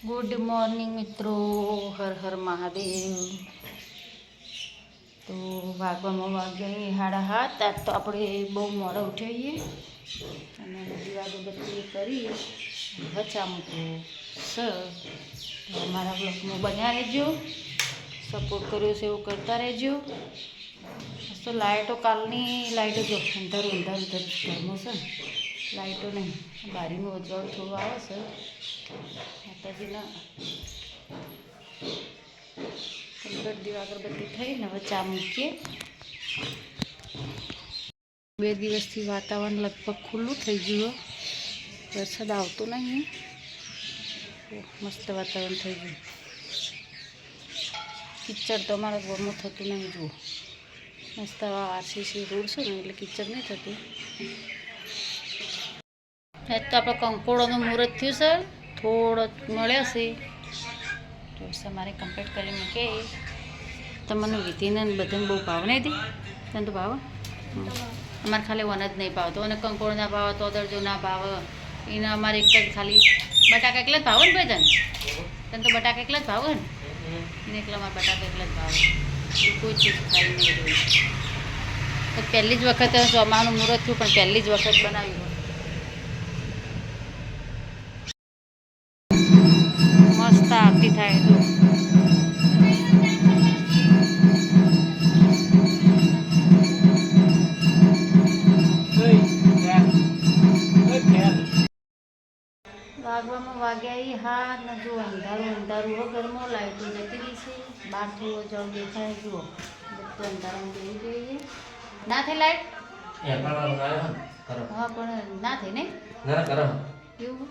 Good morning મિત્રો, હર હર મહાદેવ. તો વાગવામાં વાગ્યા 7:30. આજ તો આપણે બહુ મોડા ઉઠાઈએ અને દીવાબત્તી કરી વચા મૂકો અમારા બ્લોગમાં બન્યા રહેજો, સપોર્ટ કર્યો છે એવું કરતા રહેજો. તો લાઇટો કાલની લાઇટો જો અંધારું ઘરમાં છે, લાઇટો નહીં, બારીનું અજવાળું થોડું આવે છે. માતાજીના કમ્પ્લીટ દીવા અગરબત્તી થઈને હવે ચા મૂકીએ. 2 દિવસથી વાતાવરણ લગભગ ખુલ્લું થઈ ગયું, વરસાદ આવતો નહીં, મસ્ત વાતાવરણ થઈ ગયું. કિચડ તો અમારા ઘરમાં થતું નહીં, જુઓ મસ્ત આરસીસી રોડ છે ને એટલે કિચડ નહીં થતું. આજ તો આપણે કંકોડોનું મુહૂર્ત થયું છે, થોડો મળ્યો છે તો તમારે કમ્પ્લીટ કરી મૂકે. તમને વિધિને બધાને બહુ ભાવ નહીં હતી, તને તો ભાવ અમારે ખાલી વન જ નહીં ભાવતો, અને કંકોડ ના ભાવે તો દરજો ના ભાવે. એને અમારે એક જ ખાલી બટાકા એકલા જ ભાવે ને ભાઈ, તને તો બટાકા એકલા જ ભાવે ને, એને એકલા અમારે બટાકા એકલા જ ભાવે, કોઈ ચીજ ખાઈ નહીં જોઈ. તો પહેલી જ વખત ચોમાનું મુહૂર્ત થયું, પણ પહેલી જ વખત બનાવ્યું. મસ્ત આરતી થાય તો વાગવામાં વાગ્યા 7 ને જુઓ અંધારું ઘરમાં લાઈટો જતી રહી છે. બહાર થોડો જળ દેખાય, જુઓ બધું અંધારામાં બેસી જઈએ. ના થઈ લાઈટ હા, પણ ના થઈ ને એવું.